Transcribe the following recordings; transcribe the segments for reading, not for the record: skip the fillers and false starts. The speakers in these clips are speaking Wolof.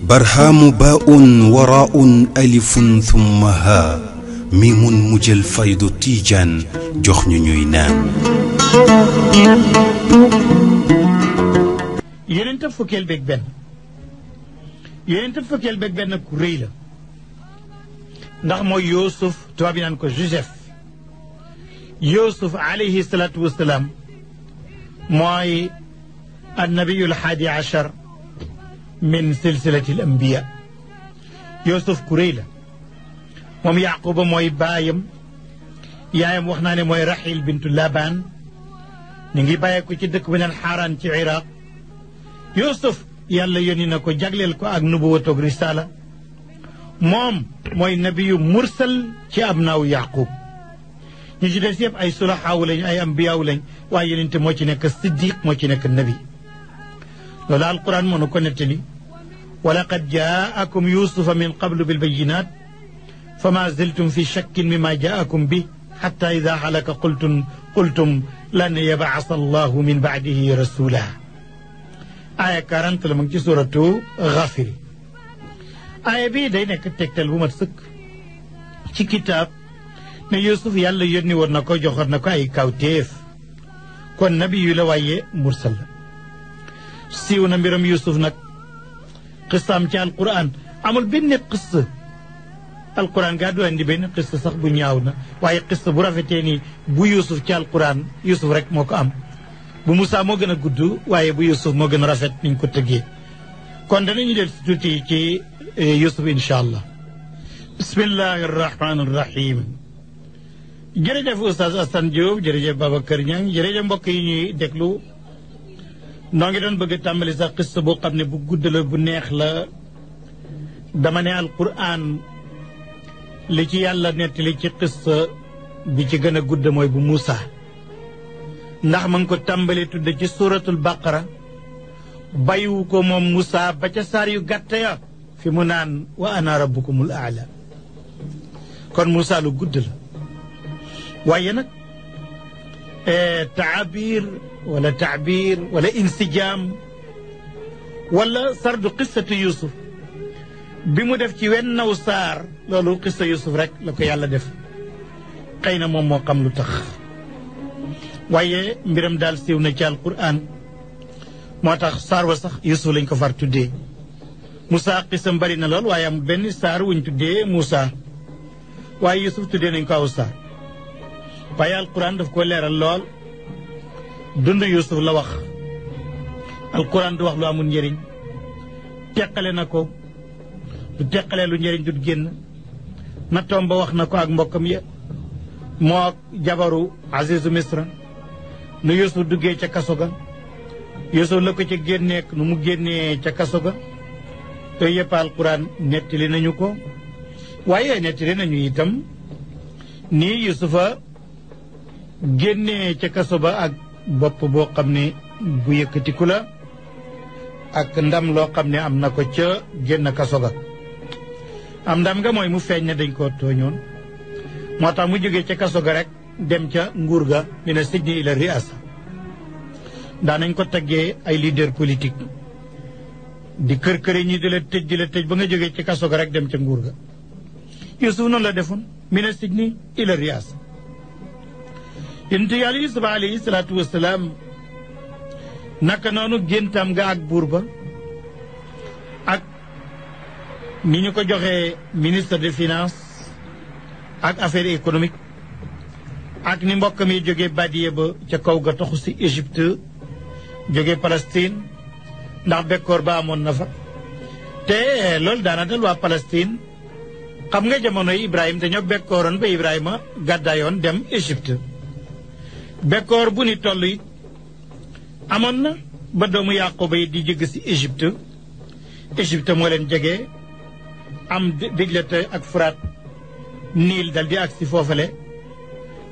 برهام باء وراء ألف ثم ها ميم مجل فيض تيجان جخن نينان يرنت فكيل بك بن يرنت فكيل بك بن كوريلا ndax mooy Youssouf tubaab yi naan ko Joseph Youssouf alayhi salaatu wasalaam mooy annabiyul haadi achar min silsilati al anbiya Youssouf ku rëy la moom Yaquba mooy baayam yaayam wax naa ne mooy Raxil bintu Laban ñu ngi bàyyeeku ci dëkk bi naan Xaaraan ci Iraq Youssouf yàlla yónni na ko jagleel ko ak nubuwatoog risaala moom mooy nabiyu mursal ci abnaaw Yaqub ñu ci des yëpp ay sulaxaaw lañ ay ambiyaaw lañ waaye yenente moo ci nekk siddiq moo ci nekk nabi loolu alquran moo nu ko nettali wa laqad jaakum yusufa min qablu bilbayinat fama ziltum fi shakkin mima jaakum bi xatta ida halaka qultum lan yab'asa allahu min ba'dihi rasula aya 40 la mu ngi ci suratu Ghafir aaya bii day nekk tegtal bu mat sëkk ci kitaab ne Yuusuf yàlla yónni woon na ko joxoon na ko ay kawtéef kon nabi yu la waaye mursal la siiw na mbiram Yuusuf nag xisaam ci alquran amul benn xissa alquran gaa du andi benn xissa sax bu ñaaw na waaye xissa bu rafetee ni bu Yuusuf ci alquran Yuusuf rek moo ko am bu Musaa moo gën a gudd waaye bu Yuusuf moo gën a rafet niñ ko tëggee kon danañu del si tuuti ci Youssouf incha allah bismillahi irrahmani irrahim jërëjëf Oustaz Assane Diop jërëjëf Babacar Niang jërëjëf mbokk yi ñuy déglu noo ngi doon bëgg a tàmbali sax xissa boo xam ne bu gudd la bu neex la dama ne alquran li ci yàlla nettali ci xissa bi ci gën a gudd mooy bu Moussa ndax ma ngi ko tàmbali tudde ci suratul baqara bayiwu ko moom Moussa ba ca saar yu gàtt ya fi mu naan wa ana rabbukumul aala kon Moussa lu gudd la waaye nag taabir wala insijaam wala sardu qissatu Youssouf bi mu def ci wennaw saar loolu qissa Youssouf rek la ko yàlla def xëy na moom moo xam lu tax waaye mbiram daal siiw na ci alquran moo tax saar wa sax Youssouf lañ ko far tuddee Moussa xisam bari na lool waaye am benn saar wuñ tuddee Moussa waaye Youssouf tuddee nañ ko aw saar waaye alquran daf ko leeral lool dund Youssouf la wax alquran du wax lu amul njëriñ teqale na ko du teqalee lu njëriñ du génn nattoom ba wax na ko ak mbokkam ya moo jabaru Azizu Misra nu Youssouf duggee ca kaso ga Youssouf la ko ca génneek nu mu génnee ca kaso ga te yëpp alquran nettali nañu ko waaye nettali nañu itam nii Yusufa génnee ca kaso ba ak bopp boo xam ne bu yëkkatiku la ak ndam loo xam ne am na ko ca génn kaso ga am ndam nga mooy mu feeñ ne dañ ko tooñoon moo tax mu jógee ca kaso ga rek dem ca nguur ga mina sijni ila riasa daanañ ko taggee ay leader politique di kër ñi di la tëj ba nga jógee ci kaso ga rek dem ca nguur ga Yuusuf noonu la defoon mina sijni ila riyaasa yonent yàlla Yuusuf alayhi salaatu wasalaam naka noonu géntam nga ak buur ba ak ni ñu ko joxee ministre des finances ak affaires économiques ak ni mbokk mi jógee Badiye ba ca kaw ga taxu si Égypte jógee Palestine ndax bekkoor ba amoon na fa te loolu daana dal waa Palestine xam nga jamonoy Ibrahima dañoo bekkooroon ba Ibrahima gàddaayoon dem Égypte bekkoor bu ni toll it amoon na ba doomu Yaquba yi di jóge si Égypte moo leen jege am Dijlate ak Furaat Niil dal di agsi foofale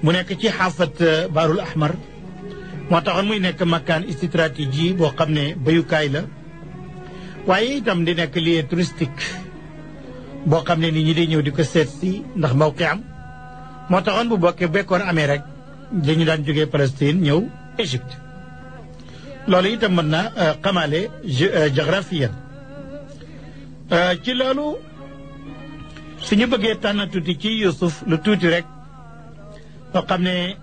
mu nekk ci xaafat Baarul Ahmar moo taxoon muy nekk makkaan stratégie boo xam ne bayukaay la waaye itam di nekk lieu touristique boo xam ne nit ñi day ñëw di ko seet si ndax mawqi am moo taxoon bu bokkee bekkoor amee rek dañu daan jógee Palestine ñëw Égypte loolu itam mën naa xamaale géographiyan ci loolu suñu bëggee tànn tuuti ci Yuusuf lu tuuti rek loo xam ne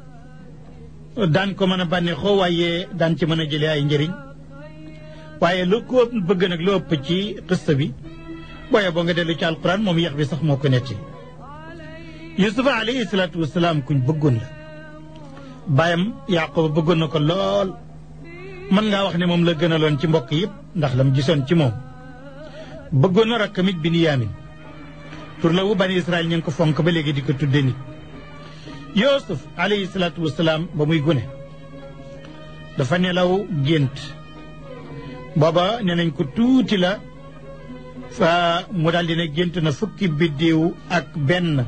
daan ko mën a bànneexoo waaye daan ci mën a jëlee ay njëriñ waaye lu ko bëgg nag lu ëpp ci xista bi booye boo nga dellu ci alquran moom yax bi sax moo ko netti Yuusufa alayhi salaatu wasalaam kuñ bëggoon la baayam Yaaqub bëggoon na ko lool mën ngaa wax ne moom la gënaloon ci mbokk yëpp ndax lam gisoon ci moom bëggoon na rakkam it Binyaamin tur la wu bani Israël ñu ngi ko fonk ba léegi di ko tudde nit Yuusuf alayhi salaatu wasalaam ba muy gune dafa nelaw gént booba nee nañ ko tuuti la fa mu daal di ne gént na fukki biddiw ak benn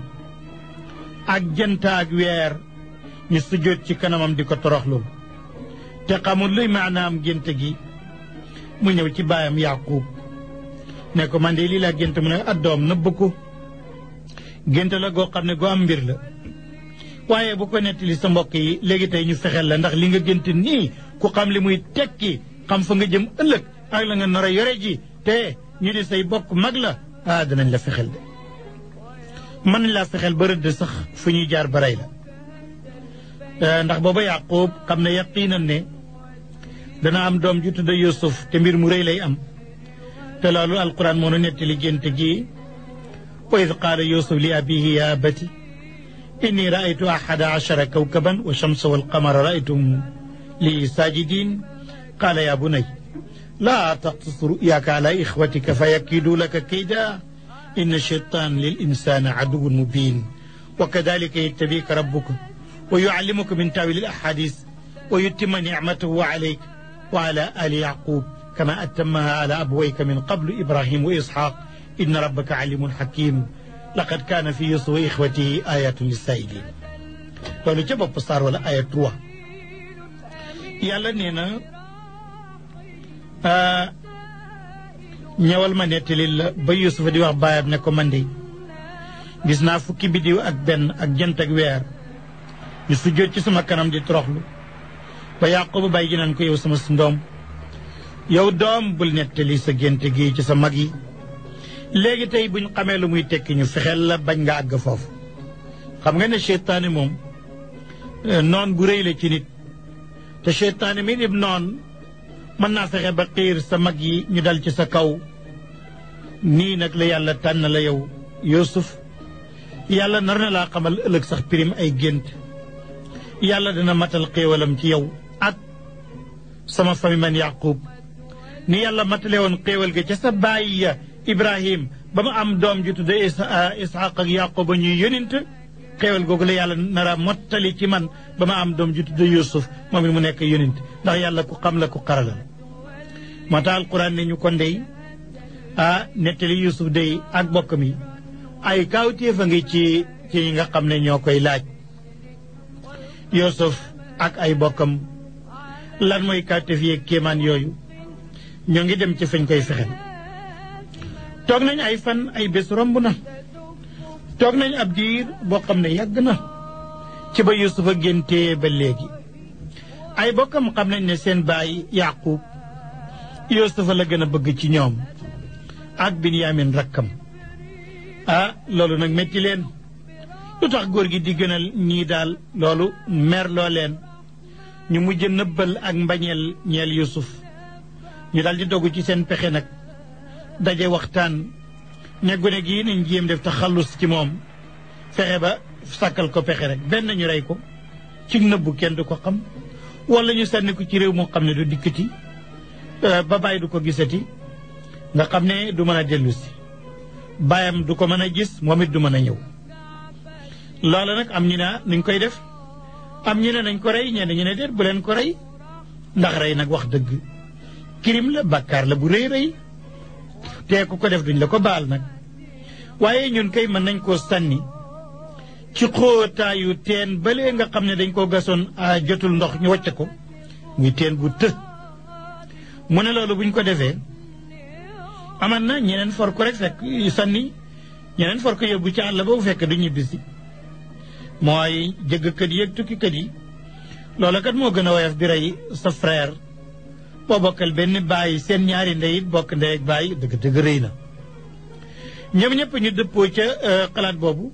ak jant ak weer ñu sujjóot ci kanamam di ko toroxlul te xamul luy maanaam gént gi mu ñëw ci baayam Yaaqub ne ko man de lii laa gént mu ne addoom nëbb ko gént la goo xam ne goo am mbir la waaye bu ko nettali sa mbokk yi léegi tey ñu fexeel la ndax li nga gént nii ku xam li muy tekki xam fa nga jëm ëllëg ak la nga nar a yore ji te ñu di say bokk mag la danañ la fexeel de mën nañ laa fexeel ba rëdd sax fu ñuy jaar ba rey la ndax booba Yaaqub xam ne yaqiinan ne dana am doom ju tudd Yuusuf te mbir mu rëy lay am te loolu alquran moo nu nettali gént gi wa id qaala Yuusuf li abihi ya abati inni raaytu ahada ashara kawkaban wa shamsa wal qamara raaytum li saajidin qaala ya bunay laa taqsus ruyaaka ala ixwatika fa yakiidu laka kayda inna shaytaan lil insaani aduwwun mubin wa kadalika yajtabika rabbuka wa yuallimuka min taawili al ahadis wa yutimma nicmatahu alayk wa ala ali yaqub kama atammaha ala abwayka min qablu ibrahim wa ishaq inna rabbaka alimun hakim laqad kaana fi yusuf wa ixwatihi ayatun lissaa'ilin loolu ca bopp saar wala aya 3 yàlla nee na ñëwal ma nettali la ba Yuusufa di wax baayam ne ko man de gis naa fukki biddiw ak benn ak jant ak weer ñu sujjóot ci sama kanam di toroxlu ba Yaaqub bàyyi ji naan ko yow sama ndoom yow doom bul nettali sa gént gi ci sa mag yi léegi tey buñ xamee lu muy tekki ñu fexeel la bañ nga àgg foofu xam nga ne seytaane moom noon bu rëy la ci nit te seytaane mi ib noon mën naa fexe ba xiir sa mag yi ñu dal ci sa kaw nii nag la yàlla tànn la yow Yuusuf yàlla nar na laa xamal ëllëg sax pirim ay gént yàlla dana matal xéewalam ci yow ak sama famille man Yaaqub ni yàlla matale woon xéewal ga ca sa baay ya Ibrahim ba mu am doom ju tudde Isxaaq ak Yaaqub ñuy yonent xéewal googu la yàlla nara mottali ci man ba ma am doom ju tudde Yuusuf moom it mu nekk yonent ndax yàlla ku xam la ku xarala la moo tax alquran ne ñu ko ndey nettali Yuusuf day ak bokk mi ay kaawteef a ngi ci ñi nga xam ne ñoo koy laaj Yuusuf ak ay bokkam lan mooy kaawteef yeeg kéemaan yooyu ñoo ngi dem ci fañ koy fexe toog nañ ay fan ay bés romb na toog nañ ab diir boo xam ne yàgg na ci ba Yuusufa géntee ba léegi ay bokkam xam nañ ne seen baay Yaaqub Yuusufa la gën a bëgg ci ñoom ak Binyaamin rakkam loolu nag metti leen lu tax góor gi di gënal ñii daal loolu merloo leen ñu mujj nëbbal ak mbañeel ñeel Yuusuf ñu daal di dogu ci seen pexe nag daje waxtaan ne gone gii nañ jéem def taxallus ci moom fexe ba sàkkal ko pexe rek benn ñu rey ko ci nëbbu kenn du ko xam wala ñu sànni ko ci réew moo xam ne du dikkati ba bàyyi du ko gisati nga xam ne du mën a dellu si baayam du ko mën a gis moom it du mën a ñëw loola nag am ñu ne nañ koy def am ñu ne nañ ko rey ñenn ñu ne déet bu leen ko rey ndax rey nag wax dëgg crime la bàkkaar la bu rëy rëy te ku ko def duñ la ko baal nag waaye ñun kay mën nañ koo sànni ci xóotaayu teen balee nga xam ne dañ koo gasoon jotul ndox ñu wàcc ko muy teen bu të mu ne loolu buñ ko defee aman na ñeneen for ko rek fekk sànni ñeneen for ko yóbbu ci àll ba bu fekk du ñibbisi mooy jëggkat yi ak tukkikat yi loola kat moo gën a woyof di rey sa frère boo bokkal benn baay seen ñaari ndey it bokk ndey ak baay dëgg-dëgg rëy na ñoom ñëpp ñu dëppoo ca xalaat boobu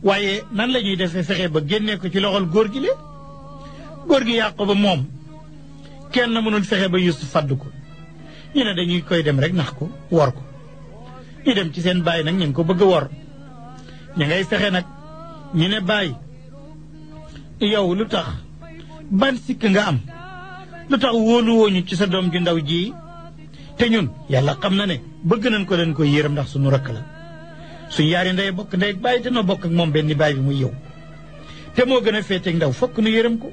waaye nan la ñuy defee fexe ba génnee ko ci loxol góor gi le góor gi Yaquba moom kenn mënul fexe ba Yuusuf fàdd ko ñu ne dañuy koy dem rek nax ko wor ko ñu dem ci seen baay nag ñu ngi ko bëgg a wor ñu ngay fexe nag ñu ne baay yow lu tax ban sikk nga am lu tax wóoluwooñu ci sa doom ju ndaw ji te ñun yàlla xam na ne bëgg nañ ko leen koy yërëm ndax suñu rakk la suñu yaari ndey bokk ndey ak baay te noo bokk ak moom benn baay bi muy yow te moo gën a féeteeg ndaw fokk nu yërëm ko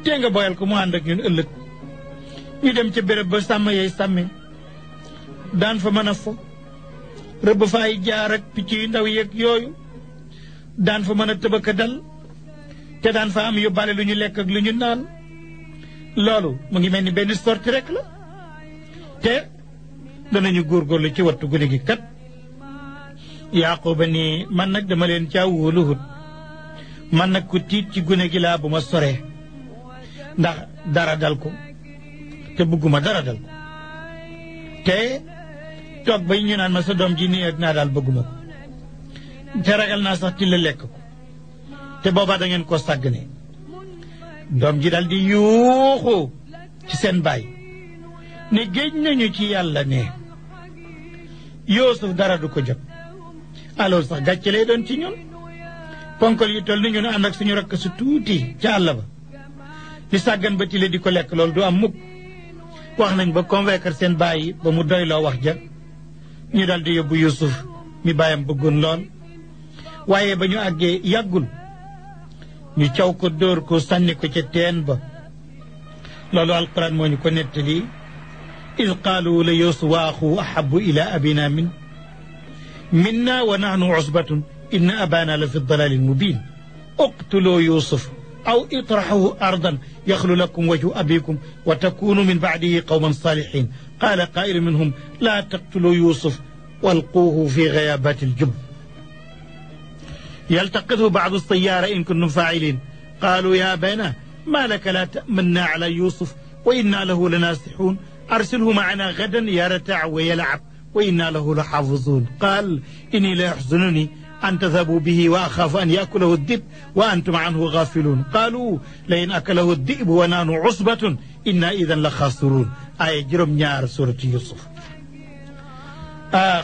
te nga boyal ko mu ànd ak ñun ëllëg ñu dem ca béréb ba sàmm yey sàmme daan fa mën a fo rëbb fa ay jaar ak picc yu ndaw yeeg yooyu daan fa mën a tëbaka dal te daan fa am yóbbaale lu ñu lekk ak lu ñu naan loolu mu ngi mel ni benn sorti rek la te danañu góorgóorlu ci wattu gune gi kat Yaquba ni man nag dama leen caa wóoluwut man nag ku tiit ci gune gi laa bu ma soree ndax dara dal ko te bëgguma dara dal ko te toog ba ñu naan ma sa doom ji nii ak naa daal bëgguma ko te ragal naa sax ti la lekk ko te boobaa da ngeen ko sàggane doom ji daal di yuuxu ci seen baay ne géej nañu ci yàlla ne Yuusuf dara du ko jot alors sax gàcce lay doon ci ñun ponkal yu toll ni ñu ne ànd ak suñu rakk su tuuti ca àll ba di sàggan ba tile di ko lekk loolu du am mukk wax nañ ba convaincre seen baay ba mu doyloo wax ja ñu dal di yóbbu Yuusuf mi baayam bëggoon lool waaye ba ñu àggee yàggul ñu caw ko dóor ko sànni ko ca teen ba loolu alquran moo ñu ko nettali id qaalu la Yuusuf wa axuhu ahabu ila abina minna wa nahnu usbatun inna abana la fi dalalin mubin uqtuluu Yuusuf aw itraxuhu ardan yaxlu lakum wajhu abikum wa takunu min bacdihi qawman saalixin qaala qaa'ilu minhum laa taqtuluu Yuusuf walquuhu fi gayaabaati aljub yaltaqithu bacdu sayyaara in kuntum faaciliin qaaluu yaa abaana maa laka laa ta'mannaa calaa Yuusuf wa innaa lahu lanaasixuun arsilhu macanaa gadan yartac wa yalcab wa innaa lahu la xaafizuun qaal innii la yaxzununii an tadhabuu bihi wa axaafu an yaakulahu dib wa antum anhu gaafiluun qaaluu lain akalahu dibu wa nahnu usbatun innaa idan la xaasiruun aaya juróom-ñaar suuratu Yuusuf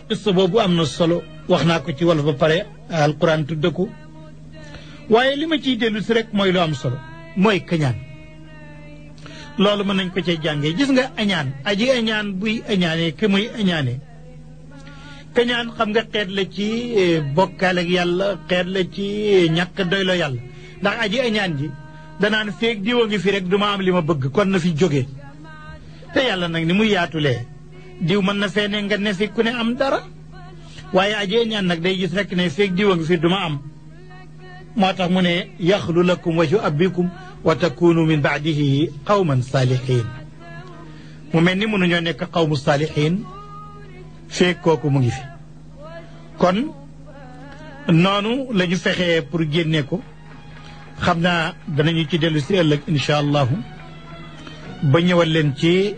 qissa boobu am na solo wax naa ko ci wolof ba pare alquran tudde ko waaye li ma ciy dellu si rek mooy lu am solo mooy kañaan loolu mën nañ ko cee jàngee gis nga añaan aji añaan buy añaanee ke muy añaanee kañaan xam nga xeet la ci bokkaale ak yàlla xeet la ci ñàkk doylo yàlla ndax aji añaan ji danaan feeg diwa ngi fi rek du ma am li ma bëgg kon na fi jóge te yàlla nag ni muy yaatulee diw mën na fee ne nga ne fi ku ne am dara waaye aji añaan nag day gis rek ne feeg diwa ngi fi du ma am moo tax mu ne yaxlu lakum wajhu abikum wa takunu min baadihi qawman saalihin mu mel ni mënuñoo nekk qawmu saalihin feeg kooku mu ngi fi kon noonu la ñu fexee pour génne ko xam naa danañu ci dellu si ëllëg incha allahu ba ñëwal leen ci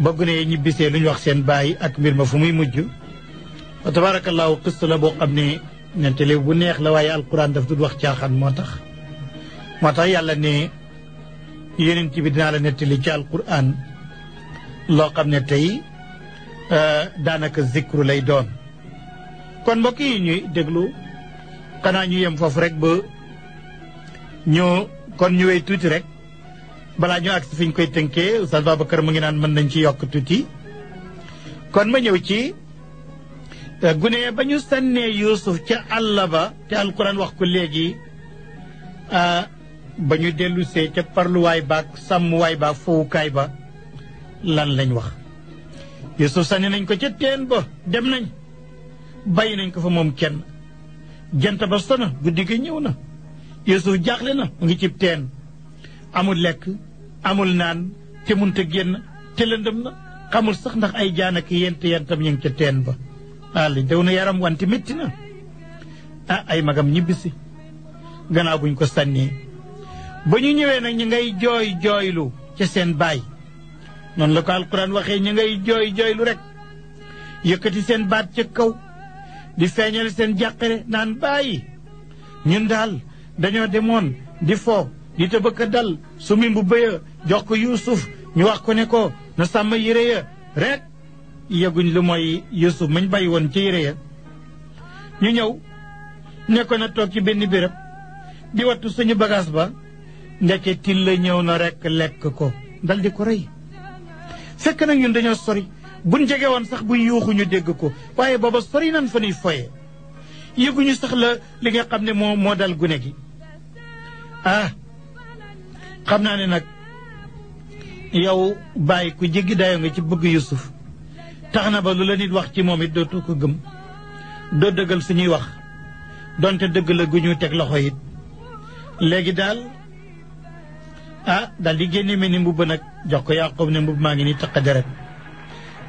ba gune yi ñibbisee lu ñu wax seen baay ak mbir ma fu muy mujj wa tabarakallahu qissa la boo xam ne nettali bu neex la waaye alquran daf dul wax caaxaan moo tax yàlla ne yeneen ci bi dinaa la nettali ci alquran loo xam ne tey daanaka zikru lay doon kon mbokk yi ñuy déglu xanaa ñu yem foofu rek ba ñu wéy tuuti rek balaa ñu agsi fi ñu koy tënkee Oustaz Babacar mu ngi naan mën nañ ci yokk tuuti kon ma ñëw ci gune ba ñu sànnee Yuusuf ca àll ba te alquran wax ko léegi ba ñu dellusee ca parluwaay baag sàmmwaay baag fowukaay ba lan lañ wax Yuusuf sànni nañ ko ca teen ba dem nañ bàyyi nañ ko fa moom kenn jant ba sona guddi gi ñëw na Yuusuf jaaxle na mu ngi cib teen amul lekk amul naan te munta génn te lëndëm na xamul sax ndax ay jaan ak yentam ñu ngi ca teen ba li daw na yaram wante métti na ay magam ñibbisi gannaaw buñ ko sànnee ba ñu ñëwee nag ñu ngay jooy jooylu ca seen baay noonu la ko alquran waxee ñu ngay jooy jooylu rek yëkkati seen baat ca kaw di feeñal seen jàqare naan bàyyi ñun daal dañoo demoon di fo di tëbëkk dal su mi bu bëya jox ko Yuusuf ñu wax ko ne ko na sàmm yére ya rek yëguñ lu mooy Yuusuf mañ bàyyi woon ci yére ya ñu ñëw ne ko na toog ci benn béréb di wattu suñu bagaas ba ndeke til la ñëw na rek lekk ko dal di ko rey fekk nag ñun dañoo sori buñ jege woon sax buñ yuuxu ñu dégg ko waaye booba sori nan fa nuy foye yëguñu sax la li nga xam ne moo dal gune gi xam naa ne nag yow bàyyi ku jéggi dayo nga ci bëgg Yuusuf tax na ba lu la nit wax ci moom it dootu ko gëm doo dëggal suñuy wax donte dëgg la gu ñu teg loxo it léegi daal dal di génne mel ni mbubb nag jox ko Yaqub ne mbubb maa ngi ni taq deret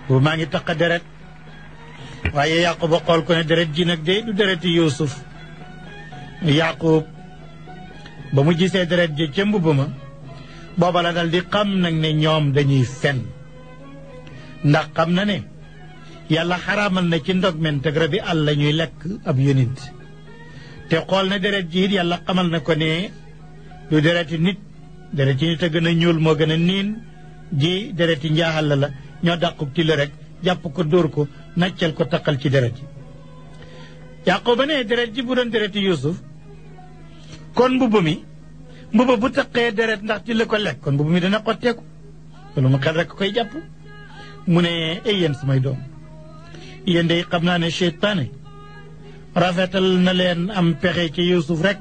mbubb maa ngi taq deret waaye Yaqub a xool ko ne deret ji nag de du dereti Yuusuf Yaqub ba mu gisee deret ji ca mbubb ma booba la dal di xam nag ne ñoom dañuy fen ndax xam na ne yàlla xaraamal na ci ndog men teg rabi àll la ñuy lekk ab yonent te xool na deret ji it yàlla xamal na ko ne du dereti nit dereti nit a gën a ñuul moo gën a niin ji dereti njaaxal la ñoo dàqub ti la rek jàpp ko dóor ko naccal ko taqal ci deret ji Yaquba ne deret ji bu doon dereti Yuusuf kon mbubb bu taqee deret ndax ti la ko lekk kon mbubb mi dana xotteeku loolu mu xel rek koy jàpp mu ne ay yéen samay doom yéen de xam naa ne seytaane rafetal na leen am pexe ci Yuusuf rek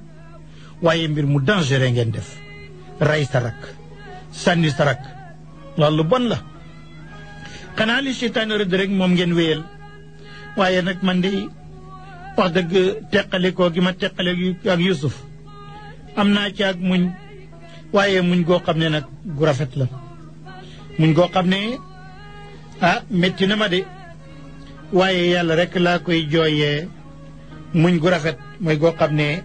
waaye mbir mu dangereux ngeen def rey sa rak sànni sa rak loolu bon la xanaa li seytaane rëdd rek moom ngeen wéyal waaye nag man de wax dëgg teqalikoo gi ma teqale ak Yuusuf am naa ci ak muñ waaye muñ goo xam ne nag gu rafet la muñ goo xam ne métti na ma de waaye yàlla rek laa koy jooyee muñ gu rafet mooy goo xam ne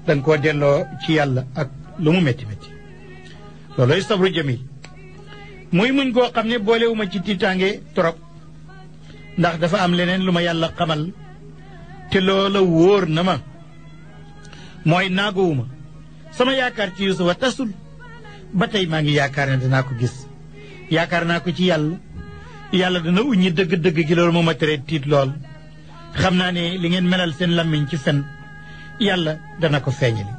danga koo delloo ci yàlla ak lu mu métti métti looloy sabru jamil muy muñ goo xam ne boolewuma ci tiitaange trop ndax dafa am leneen lu ma yàlla xamal te loola wóor na ma mooy naagowuma sama yaakaar ci Yuusufa tasul ba tey maa ngi yaakaar ne danaa ko gis yaakaar naa ko ci yàlla dana uññi dëgg-dëgg gi loolu moo ma tere tiit lool xam naa ne li ngeen melal seen lammiñ ci fen yàlla dana ko feeñali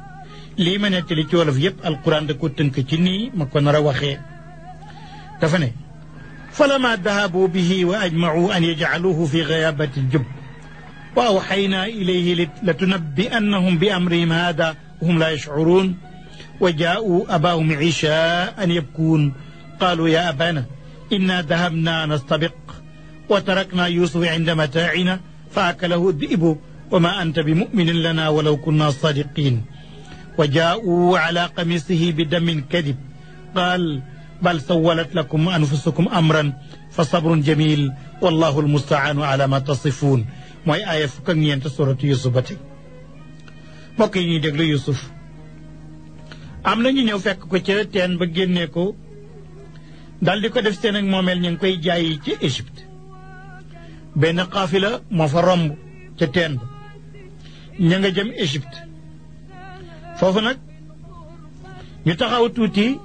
lii ma nettali ci wolof yépp alquran da ko tënk ci nii ma ko nar a waxee dafa ne falama dahabu bihi wa ajma'u an yaj'aluhu fi ghayabati aljub wa awxaynaa ilayhi latunabbi'annahum bi amrihim hada wa hum la yash'urun wa jaa'u abaahum ishaa'an yabkuun qaalu ya abana inna dahabna nastabiq wa tarakna yusufa inda mataa'ina fa akalahu dhi'bu wa ma anta bi mu'minin lana walaw kunna sadiqin wa jaa'u ala qamisihi bi damin kadib qaal bal sawwalat lakum anfusukum amran fa sabrun jamil wallahu almustaanu ala ma tasifun mooy aaya fukk ak ñeent suratu Yusuf ba tey mbokk yi ñuy déglu Yusuf am na ñu ñëw fekk ko ca teen ba génnee ko dal di ko def seen ak moomeel ñu ngi koy jaayi ci Égypte benn xaafila moo fa romb ca teen ba ña nga jëm Égypte foofu nag ñu taxaw tuuti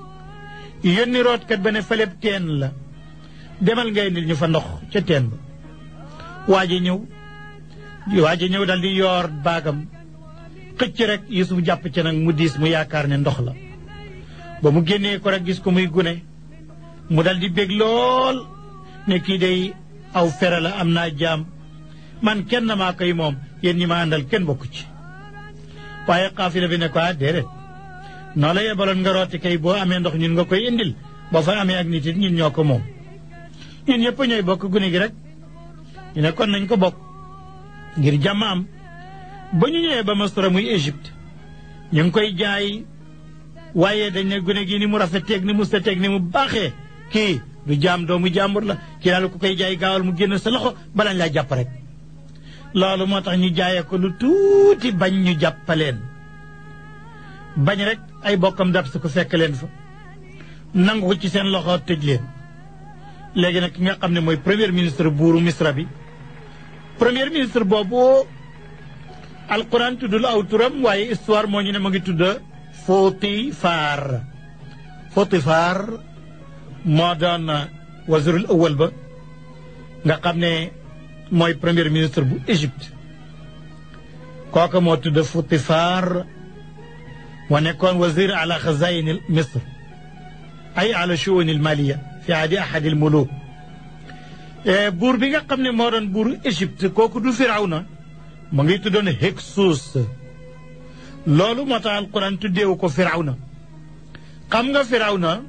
yónni rootkat ba ne faleb teen la demal ngay indil ñu fa ndox ca teen ba waaja ñëw dal di yoor baagam xëcc rek Yusuf jàpp ca nag mu diis mu yaakaar ne ndox la ba mu génnee ko rek gis ko muy gune mu dal di bég lool ne kii day aw fere la am naa jaam man kenn maa koy moom yéen ñi ma àndal kenn bokku ci waaye xaafila bi ne ko déedéet noo la yebaloon nga rooti kay boo amee ndox ñun nga koy indil boo fa amee ak nit it ñun ñoo ko moom ñun ñëpp ñooy bokk gune gi rek ñu ne kon nañ ko bokk ngir jàmm am ba ñu ñëwee ba Masra muy Égypte ñu ngi koy jaay waaye dañ ne gune gi ni mu rafeteeg ni mu seteeg ni mu baaxee kii du jaam doomu jàmbur la kii daal ku koy jaay gaawal mu génn sa loxo balaañ laa jàpp rek loolu moo tax ñu jaayee ko lu tuuti bañ ñu jàppaleen bañ rek ay bokkam dab su ko fekk leen fa nangu ko ci seen loxo tëj leen léegi nag ki nga xam ne mooy premier ministre buuru Misra bi premier ministre boobu alquran tuddul aw turam waaye histoire moo ñu ne ma ngi tudda Potifar moo doon wazirul awal ba nga xam ne mooy premier ministre bu Égypte kooka moo tudda Potifar moo nekkoon wazir ala xazayin Misr ay ala shu'un al maliya fi ahdi ahad al muluk buur bi nga xam ne moo doon buuru Égypte kooku du Firawna mu ngi tuddoon Hyksos loolu moo tax alquran tuddeewu ko Firawna xam nga Firawna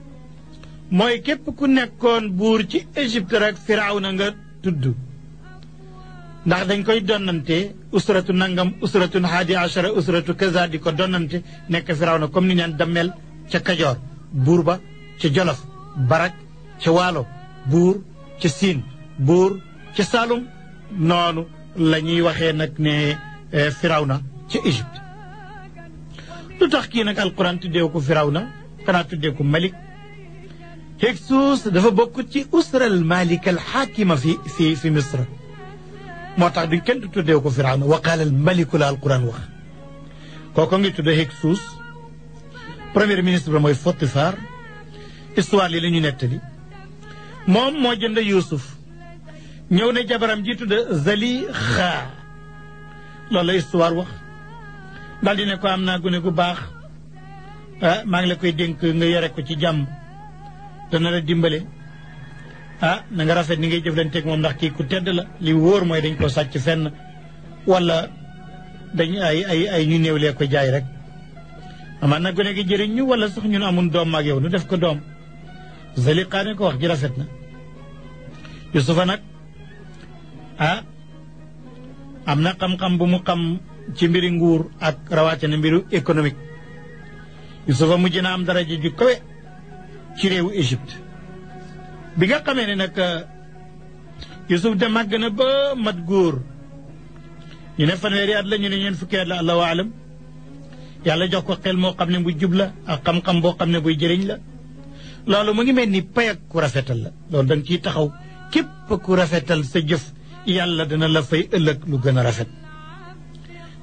mooy képp ku nekkoon buur ci Égypte rek Firawna nga tudd ndax dañ koy donnante usratu nangam usratu hadi ashara usratu kaza di ko donnante nekk Firawna comme ni ñaan dammel ca Kajoor buur ba ca Jolof Barak ca Waalo buur ca Siin buur ca Saalum noonu la ñuy waxee nag ne Firawna ca Égypte lu tax kii nag alquran tuddee ko Firawna xanaa tuddee ko Malik Hyksos dafa bokk ci usral Malik al xaakima fi Misra moo tax duñ kenn du tuddee ko Firawna wa qaala al maliku la alquran wax kooku ngi tuddee Hyksos premier ministre ba mooy Potifar histoire li la ñu nettali moom moo jënd Yuusuf ñëw ne jabaram ji tudd Zalixa loolu la histoire wax daal di ne ko am naa gune gu baax maa ngi la koy dénk nga yore ko ci jàmm dana la dimbale na nga rafet ni ngay jëflanteeg moom ndax kii ku tedd la li wóor mooy dañ ko sàcc fenn wala dañ ay ñu néew lee ko jaay rek amaan na gune gi jëriñ ñu wala sax ñun amun doom ak yow nu def ko doom Zalixa ne ko wax ji rafet na Yusufa nag am na xam-xam bu mu xam ci mbiri nguur ak rawatina mbiru économique Yusufa mujj na am daraja ju kawe ci réewu Égypte bi nga xamee ne nag Yusuf de màgg na ba mat góor ñu ne fanweeri at la ñu ne ñeen fukki at la allahu alam yàlla jox ko xel moo xam ne bu jub la ak xam-xam boo xam ne buy jëriñ la loolu mu ngi mel ni pay ak ku rafetal la loolu da nga ciy taxaw képp ku rafetal sa jëf yàlla dana la fay ëllëg lu gën a rafet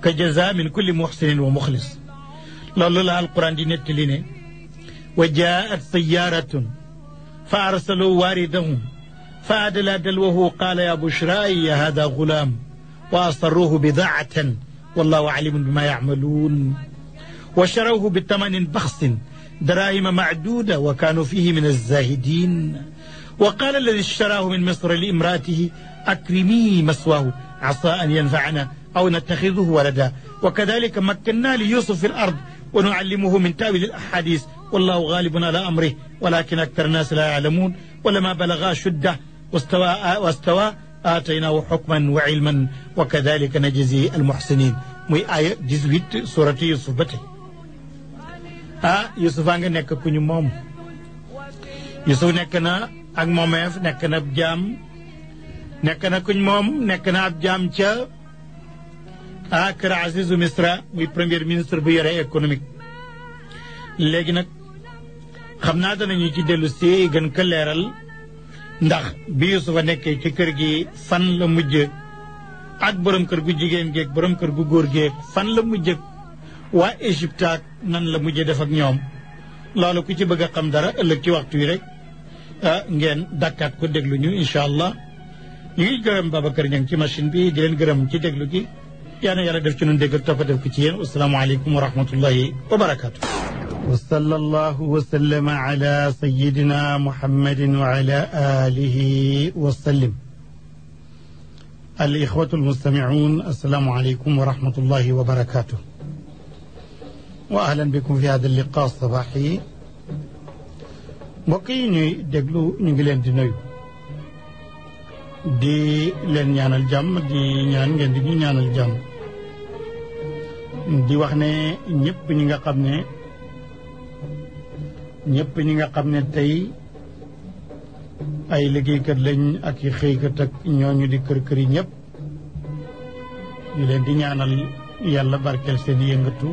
ka jaza min kulli muhsinin wa muxlis loolu la alquran di nettali ne wa jaat sayaaratun fa arsalu waaridahum fa adla dalwahu qaala ya bushraay hada gulaam wa asarruhu bidaatan wallahu alimun bima yacmaluun wa sharawhu bitamanin baxsin daraahima macduuda wa kaanu fihi min alzahidin wa qaala alladi ishtaraahu min misra li imraatihi akrimi maswaahu asaa an yanfacana aw nattaxiduhu walada wa kadalika makkanna li yusuf fi l ard wa nucallimuhu min taawil al ahadis wallahu gaalibun ala amrih walakin aktar annaas la yaclamuun walama balaga shuddah wastawa aataynaahu xukman wa cilman wa kadalika najzi almuxsinin muy aaya 18 suratu Yusuf ba tey Yusuf a nga nekk ku ñu moom Yusuf nekk na ak moomeef nekk na ab jaam nekk na kuñ moom nekk na ab jaam ca kër Azizu Misra muy premier ministre bu yore économique léegi nag xam naa danañu ci dellu si gën ko leeral ndax bi Yusufa nekkee ci kër gi fan la mujj ak borom kër gu jigéen geeg borom kër gu góor geeg fan la mujj waa Égypte ak nan la mujj def ak ñoom loolu ku ci bëgg a xam dara ëllëg ci waxtu wi rek ngeen dakkaat ko déglu ñu incha allah ñu ngi gërëm Babacar Niang ci machine bi di leen gërëm ci déglu gi yal na yàlla def ci nun dégg ak topp def ko ci yéen asalaamaaleykum wa rahmatullahi wa barakaatu. wa sallallahu wa sallama ala sayyidina muhammadin wa ala alihi wa sallim. al ixwatu almustamicuun asalaamualeykum wa rahmatullahi wa barakaatu. wa ahlan bikum fi hada alliqa sabaxi. mbokk yi ñuy déglu ñu ngi leen di nuyu. di leen ñaanal jàmm di ñaan ngeen di ñu ñaanal jàmm di wax ne ñëpp ñi nga xam ne tey ay liggéeykat lañ ak i xëykat ak ñooñu di kër yi ñëpp ñu leen di ñaanal yàlla barkeel seen yëngatu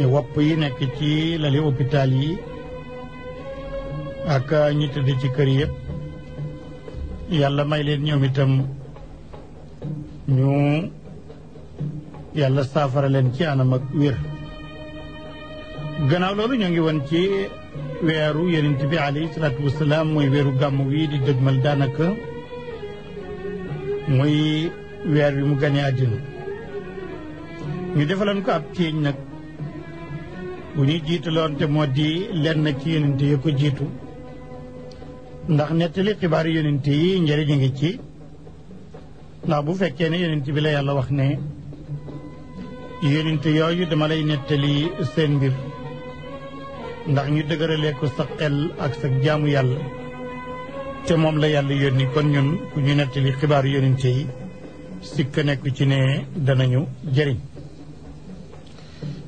wopp yi nekk ci lali hôpital yi ak ñi tëdd ci kër yëpp yàlla may leen ñoom itam ñu yàlla saafara leen ci anam ak wér. gannaaw loolu ñoo ngi woon ci weeru yonent bi alayhi salaatu wasalaam mooy weeru gàmmu wi di dëgmal daanaka muy weer bi mu gane àddina ñu defaloon ko ab ciiñ nag bu ñuy jiitaloon te moo di lenn ci yonent yi ko jiitu ndax nettali xibaar yonent yi njëriñ a ngi ci ndax bu fekkee ne yonent bi la yàlla wax ne yonent yooyu dama lay nettali seen mbir ndax ñu dëgëralee ko sa xel ak sa jaamu yàlla te moom la yàlla yónni kon ñun ku ñu nettali xibaar yonent yi sikk nekk ci ne danañu jëriñ.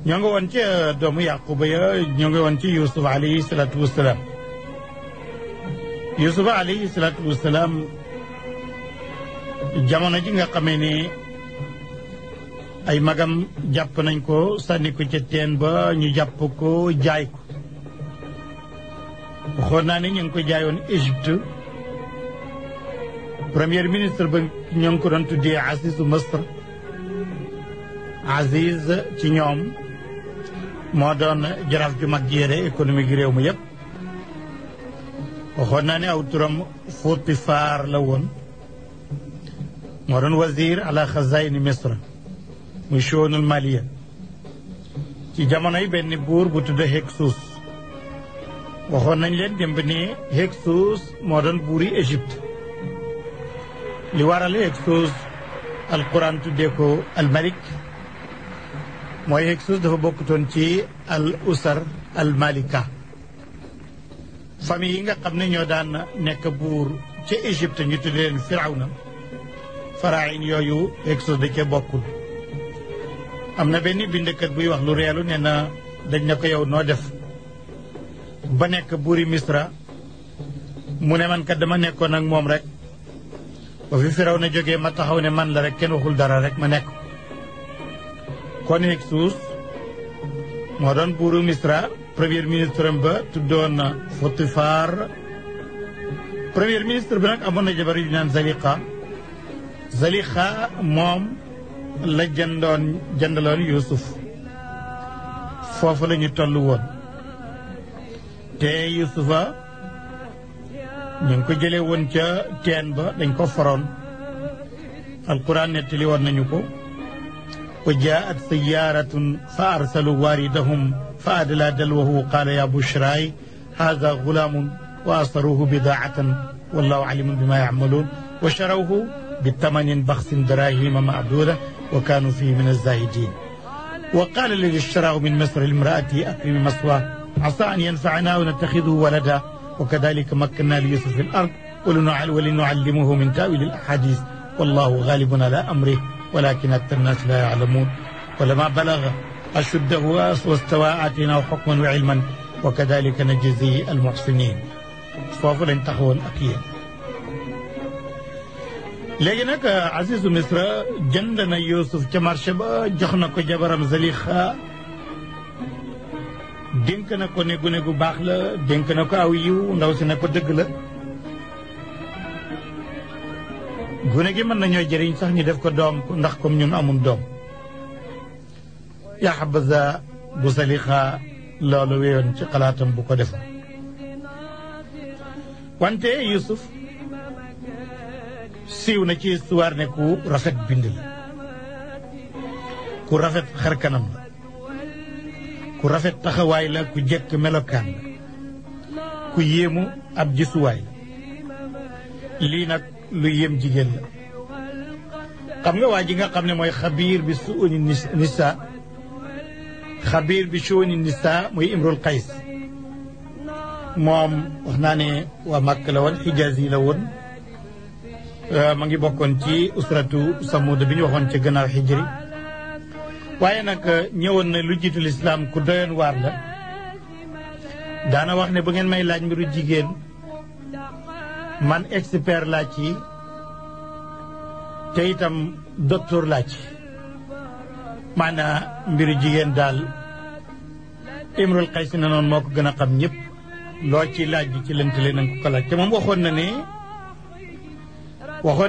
ñoo ngi woon ci doomu Yaquba ya ñoo ngi woon ci Yuusuf alayhi salaatu wasalaam. Yuusuf alayhi salaatu wasalaam jamono ji nga xamee ne ay magam jàpp nañ ko sànni ko ca teen ba ñu jàpp ko jaay ko waxoon naa ne ñu ngi ko jaayoon Égypte premier ministre ba ñoo ngi ko doon tuddee Azizu Masr Aziz ci ñoom moo doon jaraaf ju mag ji yore économique réew mi yépp waxoon naa ne aw turam Potifar la woon moo doon wazir ala xazayni Misra muy shu'unul maliya ci jamonoy benn buur bu tudd Hyksos waxoon nañ leen démb ne Hyksos moo doon buuri Égypte li waral Hyksos alquran tuddee ko almalik mooy Hyksos dafa bokkutoon ci al usar al malika famille yi nga xam ne ñoo daan nekk buur ca Égypte ñu tuddee leen Firawna farayin yooyu Hyksos da cee bokkul am na benn bindkat buy wax lu reelu nee na dañ ne ko yow noo def ba nekk buuri Misra mu ne man kat dama nekkoon ak moom rek ba fi Firawna jógee ma taxaw ne man la rek kenn waxul dara rek ma nekk kon Hyksos moo doon buuru Misra premier ministre ba tuddoon Potifar premier ministre bi nag amoon na jabar yu naan Zalixa moom la jëndaloon Yuusuf foofu la ñu toll woon te Yuusufa ñu ngi ko jëlee woon ca teen ba dañ ko foroon alquran nettali woon nañu ko wa jaat sayaaratun fa arsalu waaridahum fa adla dalwahu qaala ya bushraay haada gulaamun wa asaruhu bidaatan wallahu alimun bima yacmaluun wa sharawhu bitamanin baxsin darahima macduuda wa kaanu fihi min alzahidin wa qaala alladi ishtaraahu min misr limraati akrimi maswa asa an yanfacana wa nattaxiduhu walada wa kadalika makkanna li yusuf fi l ard ولنعلمه من تأويل الأحاديث والله غالب على أمره ولكن أكثر الناس لا يعلمون ولما بلغ أشده واستوى آتيناه حكما وعلما وكذلك نجزي المحسنين foofu lañ taxawoon ak yéen léegi nag Azizu Misra jënd na Yuusuf ca marché ba jox na ko jabaram Zalixa dénk na ko ne gune gu baax la dénk na ko aw yiw ndaw si ne ko dëgg la gune gi mën nañoo jëriñ sax ñu def ko doom ndax comme ñun amul doom yaa xabaza bu Zalixa loolu wéyoon ci xalaatam bu ko defoon wante Yuusuf siiw na ci histoire ne ku rafet bind la ku rafet xarkanam la ku rafet taxawaay la ku jekk melokaan la ku yéemu ab gisuwaay la lii nag lu yéem jigéen la xam nga waa ji nga xam ne mooy xabiir bi suuni nisa xabiir bi suuni nisa muy Imrul Qays moom wax naa ne waa Màkk la woon Xijaaz yi la woon ma ngi bokkoon ci usratu Samuud bi ñu waxoon ci gannaaw Hijri waaye nag ñëwoon na lu jiitu lislaam ku doyoon waar la daana wax ne bu ngeen may laaj mbiru jigéen man expert laa ci te itam docteur laa ci maanaam mbiru jigéen daal Imrul Qays na noonu moo ko gën a xam ñëpp loo ci laaj bi ci lëntale na nga ko laaj te moom waxoon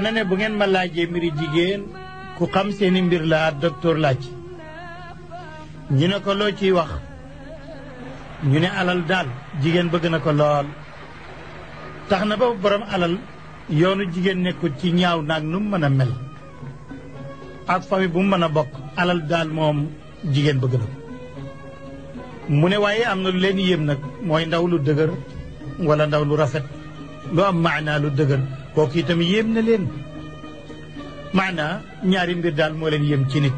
na ne bu ngeen ma laajee mbiri jigéen ku xam seeni mbir laa docteur laaj ñu ne ko loo ciy wax ñu ne alal daal jigéen bëgg na ko lool tax na ba borom alal yoonu jigéen nekkul ci ñaaw naag nu mu mën a mel ak famille bu mu mën a bokk alal daal moom jigéen bëgg na ko mu ne waaye am na lu leen yéem nag mooy ndaw lu dëgër wala ndaw lu rafet lu am maanaa lu dëgër kooku itam yéem na leen maanaa ñaari mbir daal moo leen yéem ci nit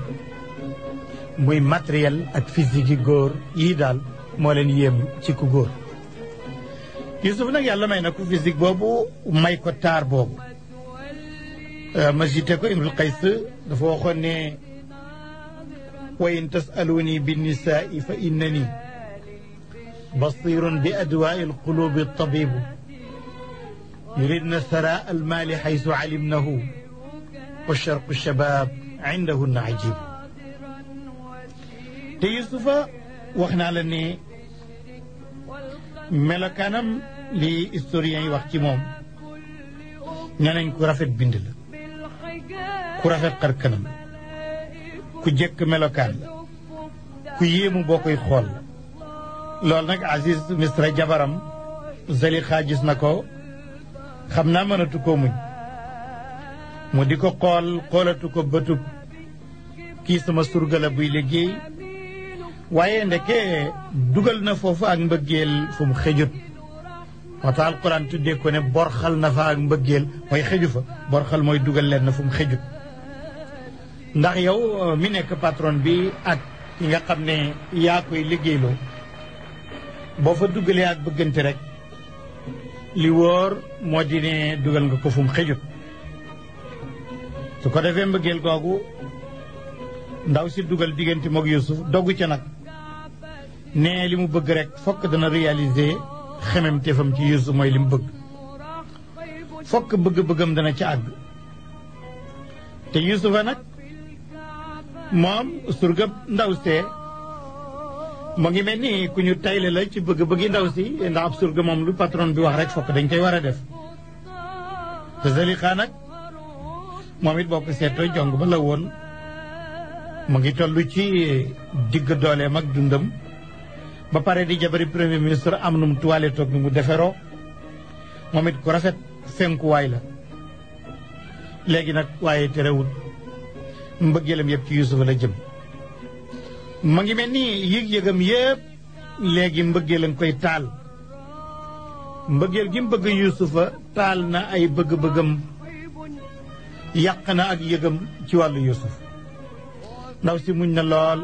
muy matériel ak physique yi góor yii daal moo leen yéem ci ku góor Yusuf nag yàlla may na ko physique boobu may ko taar boobu ma cité ko Imrul Qays dafa waxoon ne wa in tasaluni binnisaai fa innani basirun bi adwaai alqulubi tabibu yuridna saraa almaali xaysu alimnahu wa charqu shabab indahunna ajib te Yusufa wax naa la ne melokaanam li historiens yi wax ci moom nee nañ ku rafet bind la ku rafet xar kanam la ku jëkk melokaan la ku yéemu boo koy xool la loolu nag Aziz Misra jabaram Zalixa gis na ko xam naa mënatu koo muñ mu di ko xoolatu ko bëtub kii sama surga la buy liggéey waaye ndeke dugal na foofu ak mbëggeel fu mu xëjut moo tax alquran tuddee ko ne borxal na fa ak mbëggeel mooy xëju fa borxal mooy dugal leen na fu mu xëjut ndax yow mi nekk patron bi ak ki nga xam ne yaa koy liggéeyloo boo fa dugalee ak bëggante rek li wóor moo di ne dugal nga ko fu mu xëjut su ko defee mbëggeel googu ndaw si dugal diggante moog Yusuf doggu ca nag ne li mu bëgg rek fokk dana réaliser xemem teefam ci Yusuf mooy li mu bëgg fokk bëgg-bëggam dana ca àgg te Yusufa nag moom surgab ndaw see mu ngi mel ni ku ñu tayle la ci bëgg-bëggi ndaw si ndax ab surga moom lu patron bi wax rek fokk dañ koy war a def te Zalixa nag moom it boo ko seetoo jong ba la woon mu ngi toll ci digg dooleem ak dundam ba pare di jabari premier ministre am num toilette toog nu mu deferoo moom it ku rafet fenkuwaay la léegi nag waaye terewul mbëggeelam yëpp ci Yusufa la jëm mu ngi mel ni yëg-yëgam yëpp léegi mbëggeel lañ koy taal mbëggeel gi mu bëgg Yusufa taal na ay bëgg-bëggam yàq na ak yëgam ci wàllu Yusuf ndaw si muñ na lool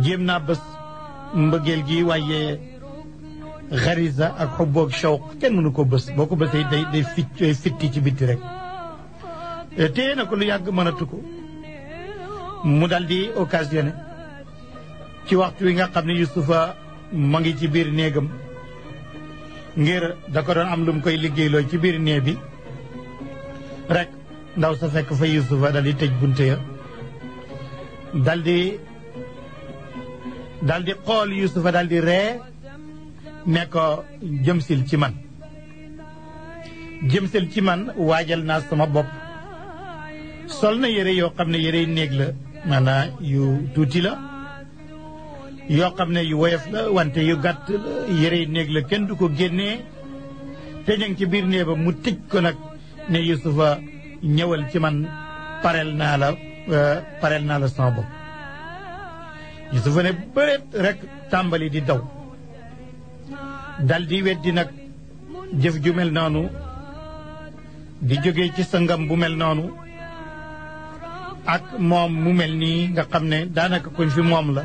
jéem naa bés mbëggeel gi waaye xarisa ak xubboog shawq kenn mënu ko bés boo ko bésee day fitti ci bitti rek téye na ko lu yàgg mënatu ko mu dal di occasionné ci waxtu wi nga xam ne Yusufa ma ngi ci biir néegam ngir da ko doon am lu mu koy liggéeyloo ci biir néeg bi rek ndaw sa fekk fa Yusufa dal di tëj bunte ya dal di xool Yusufa dal di ree ne ko jëmsil ci man waajal naa sama bopp sol na yére yoo xam ne yére néeg la maanaam yu tuuti la yoo xam ne yu woyof la wante yu gàtt la yére néeg la kenn du ko génnee te ñu ngi ci biir néeg ba mu tëj ko nag ne Yusufa ñëwal ci man pareel naa la sama bopp Yusufa ne bëreet rek tàmbali di daw dal di weddi nag jëf ju mel noonu di jóge ci sangam bu mel noonu ak moom mu mel nii nga xam ne daanaka kuñ fi moom la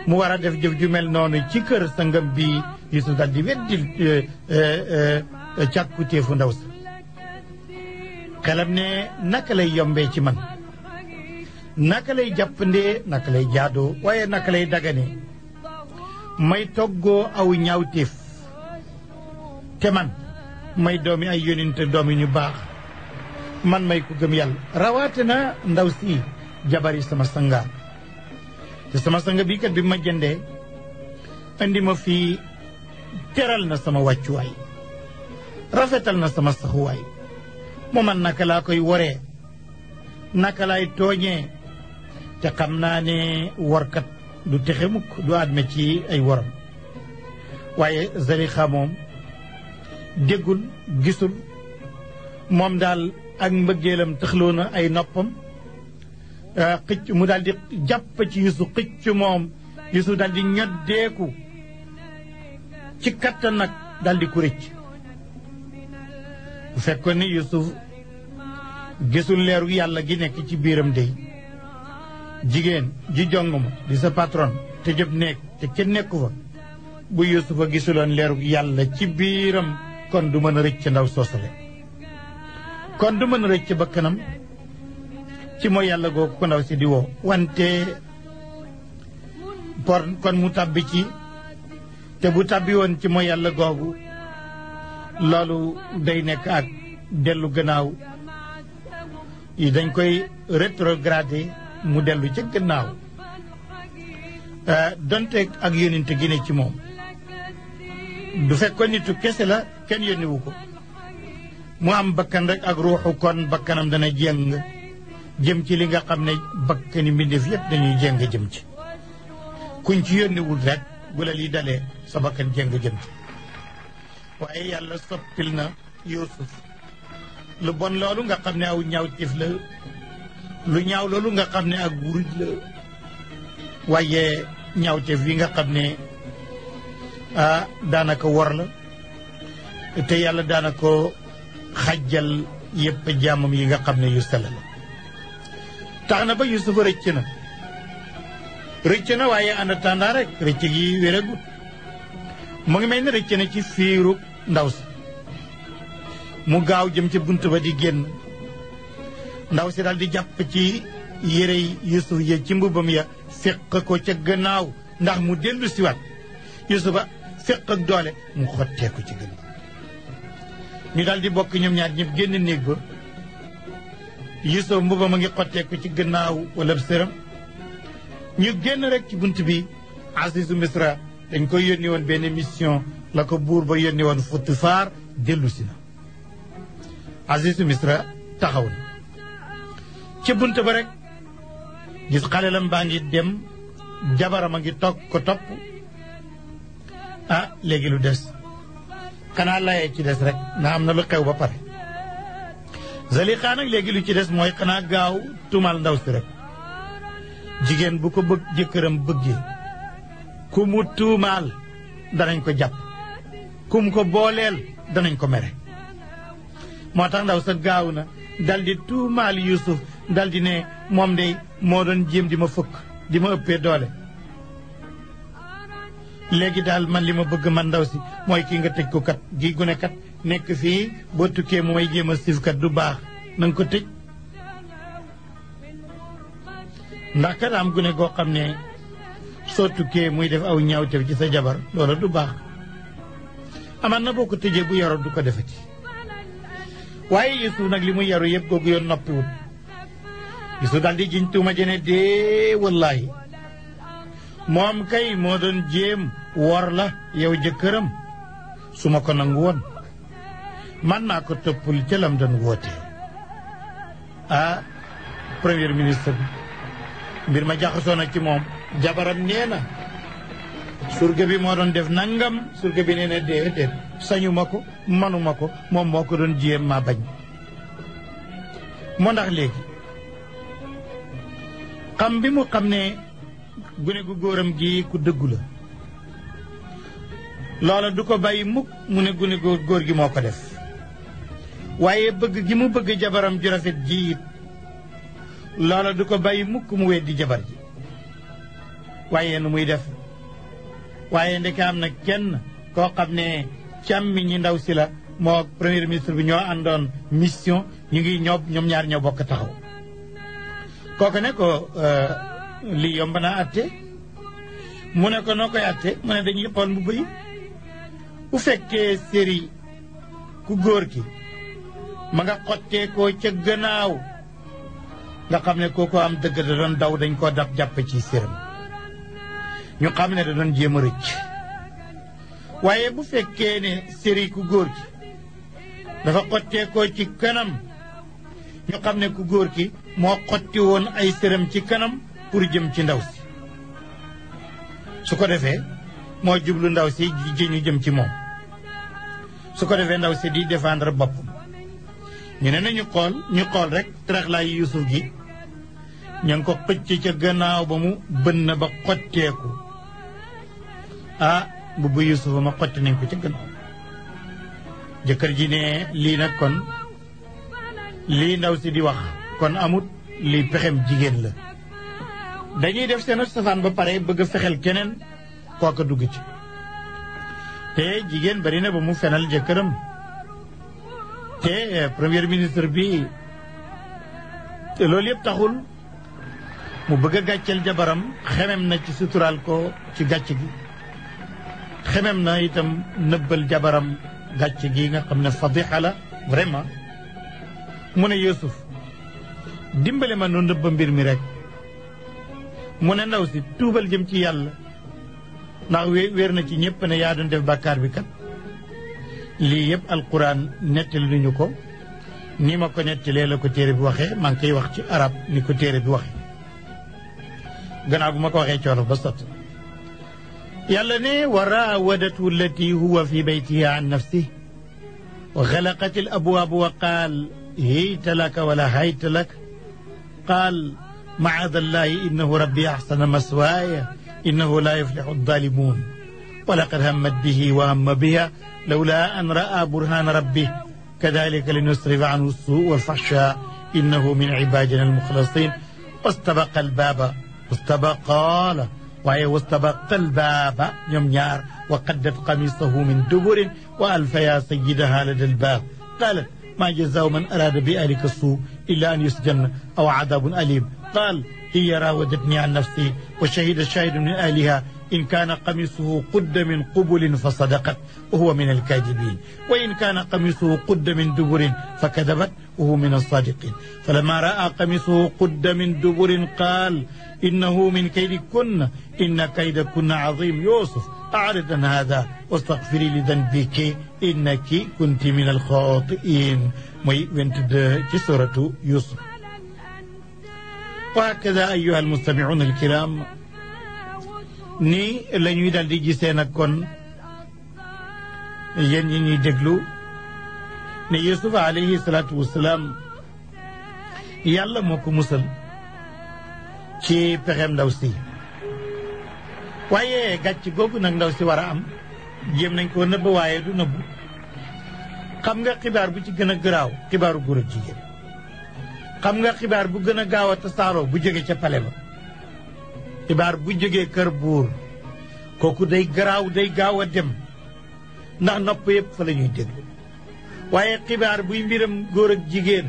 mu war a def jëf ju mel noonu ci kër sangam bi Yusuf dal di weddi càkkutéefu ndaw sa xelam ne naka lay yombee ci man naka lay jàppandee naka lay jaadoo waaye naka lay daganee may toggoo aw ñaawteef te man may doomi ay yónente doomi ñu baax man may ko gëm yàlla rawaate na ndaw si jabari sama sangaar te sama sang bii kat bi ma jëndee indi ma fii teral na sama wàccuwaay rafetal na sama saxuwaay mu man naka laa koy woree naka laay tooñee te xam naa ne workat du texe mukk du adme ci ay woram waaye Zalixa moom déggul gisul moom daal ak mbëggeelam tëxloo na ay noppam xëcc mu daal di jàpp ci Yuusuf xëcc moom Yuusuf daal di ñoddeeku ci kattan nag daal di ko rëcc bu fekkoon ne Yuusuf gisul leeru yàlla gi nekk ci biiram dey jigéen ji jong ma di sa patron te jëb nekk te kenn nekku fa bu Yuusufa gisuloon leeru yàlla ci biiram kon du mën a rëcc ndaw soosale kon du mën a rëcc ba kanam ci mooy yàlla googu ko ndaw si di woo wante kon mu tàbbi ci te bu tàbbi woon ci mooy yàlla googu loolu day nekk ak dellu gannaaw yi dañ koy rétrogradé mu dellu ca gannaaw donte ak yónninte gi ne ci moom du fekkoon nitu kese la kenn yónniwu ko mu am bakkan rek ak ruuxu kon bakkanam dana jéng jëm ci li nga xam ne bakkani mbindeef yépp dañuy jéng jëm ci kuñ ci yónniwul rek bu la lii dalee sa bakkan jéng jëm ci waaye yàlla soppil na Yuusuf lu bon loolu nga xam ne aw ñaawteef la lu ñaaw loolu nga xam ne ak wuruj la waaye ñaawteef yi nga xam ne daanaka wor la te yàlla daana ko xajjal yépp jaamam yi nga xam ne yu sell la tax na ba Yuusuf rëcc na waaye en attendant rek rëcc gi wéragut mu ngi mel ni rëcc na ci fiiru ndaw si mu gaaw jëm ci bunt ba di génn ndaw si daal di jàpp ci yére Yuusuf ya ci mbubam ya fekk ko ca gannaaw ndax mu dellu siwaat Yuusufa fekk ak doole mu xotteeku ci gannaaw ñu daal di bokk ñoom ñaar ñëpp génn néeg ba Yuusuf mbubam a ngi xotteeku ci gannaaw wala sëram ñu génn rek ci bunt bi Azizu Misra dañ koy yónni woon benn mission la ko buur ba yónni woon Potifar dellu si na Azizu Misra taxaw na ci bunt ba rek gis xalelam baa ngi dem jabaram a ngi toog ko topp léegi lu des xanaa layee ci des rek na am na lu xew ba pare Zalixa nag léegi lu ci des mooy xanaa gaaw tuumaal ndaw si rek jigéen bu ko bëgg jëkkëram bëggee ku mu tuumaal danañ ko jàpp ku mu ko booleel danañ ko mere moo tax ndaw sa gaaw na dal di tuumaal Yuusuf dal di ne moom de moo doon jéem di ma fëkk di ma ëppee doole léegi daal man li ma bëgg man ndaw si mooy kii nga tëj ko kat gi gune kat nekk fii boo tukkee mu may jéem a siif kat du baax na nga ko tëj ndax kat am gune goo xam ne soo tukkee muy def aw ñaawteef ci sa jabar loola du baax amaan na boo ko tëjee bu yaroo du ko defati waaye Yuusuf nag li muy yaru yëpp googu yoon noppiwut Yuusuf daal di jiñ tuuma jene dee wallaahi moom kay moo doon jéem wor la yow jëkkëram su ma ko nangu woon man naa ko toppul ca lam doon woote premier ministre bi mbir ma jaxasoo na ci moom jabaram nee na surga bi moo doon def nangam surga bi nee na déedéet sañu ma ko manuma ko moom moo ko doon jéem maa bañ moo ndax léegi xam bi mu xam ne gune gu góoram gi ku dëggu la loola du ko bàyyi mukk mu ne gune góor gi moo ko def waaye bëgg gi mu bëgg jabaram ju rafet ji it loola du ko bàyyi mukk mu weddi jabar ji waaye nu muy def waaye ndeke am na kenn koo xam ne càmmi ñi ndaw si la moo premier ministre bi ñoo àndoon mission ñu ngi ñoom ñaar ñoo bokk taxaw kooku ne ko li yomb naa atte mu ne ko noo koy atte mu ne dañuy xool mbubb yi bu fekkee séri ku góor ki ma nga xottee ko ca gannaaw nga xam ne kooku am dëgg da doon daw dañ koo dab jàpp ci séram ñu xam ne da doon jéem a rëcc waaye bu fekkee ne séri ku góor ki dafa xotteekoo ci kanam ñu xam ne ku góor ki moo xotti woon ay séram ci kanam pour jëm ci ndaw si su ko defee moo jublu ndaw si ji ñu jëm ci moom su ko defee ndaw si di défendre boppam ñu ne nañu xool rek taraxlaayu Yuusuf gi ña ngi ko xëcc ca gannaaw ba mu bënn ba xotteeku mbubb Yuusufa ma xotti nañ ko ca gannaaw jëkkër ji ne lii nag kon lii ndaw si di wax kon amut lii pexem jigéen la dañuy def seen safaan ba pare bëgg a fexel keneen kooka dugg ci te jigéen bari na ba mu fenal jëkkëram te premier ministre bi te loolu yëpp taxul mu bëgg a gàcceel jabaram xemem na ci suturaal ko ci gàcc gi xemem na itam nëbbal jabaram gàcc gi nga xam ne fadixa la vraiment mu ne Yuusuf dimbale ma nu nëbba mbir mi rek mu ne ndaw si tuubal jëm ci yàlla ndax wéer na ci ñëpp ne yaa doon def bàkkaar bi kat lii yëpp alquran nettali nañu ko ni ma ko nettalee la ko téere bi waxee maa ngi koy wax ci arab ni ko téere bi waxee gannaaw bu ma ko waxee coono ba sott yàlla ne wa raawadatu allati huwa fi baytiha an nafsi wa xalaqat al abwaab wa qaal hayta laka wala hayta lak qaal maada allahi innahu rabbi axsana maswaaya innahu la yuflixu alzalimun wa laqad hammat bihi wa hamma biha lawla an ra'a burhana rabbih kadalika linusrifa anhu alsuu walfaxsha innahu min ibadina almuxlasin wastabaqa albaaba wastabaqa la waaye wastabaqa albaaba ñoom ñaar wa qaddat qamisahu min duburin wa alfaya sayyidaha lada albaab qaalat ma jazaau man arada bi ahlika suu illa an yusjanna aw adabun alim qaal hiya raawadatni an nafsi wa shahida shahidun min ahliha in kaana qamisuhu qudda min qubulin fa sadaqat wa huwa min alkaadibin wa in kaana qamisuhu qudda min duburin fa kadabat wa huwa min alsadiqin falamma raa qamisuhu qudda min duburin qaal innahu min kaydikunna inna kaydakunna azim Yuusuf a'rid an hada wastaghfiri li danbiki innaki kunti min alxaatiin mooy 22 ci suratu Yuusuf wa hakada ayyuha almustami'una alkiram nii la ñuy dal di gisee nag kon yéen ñi ñuy déglu ne Yuusuf alayhi salaatu wasalaam yàlla moo ko musal ci pexem ndaw si waaye gàcc googu nag ndaw si war a am jéem nañ koo nëbb waaye du nëbbu xam nga xibaar bu ci gën a garaaw xibaaru góor ak jigéen xam nga xibaar bu gën a gaaw a tasaaroo bu jóge ca pale ba xibaar bu jógee kër buur kooku day garaaw day gaaw a dem ndax nopp yëpp fa la ñuy déglu waaye xibaar buy mbiram góor ak jigéen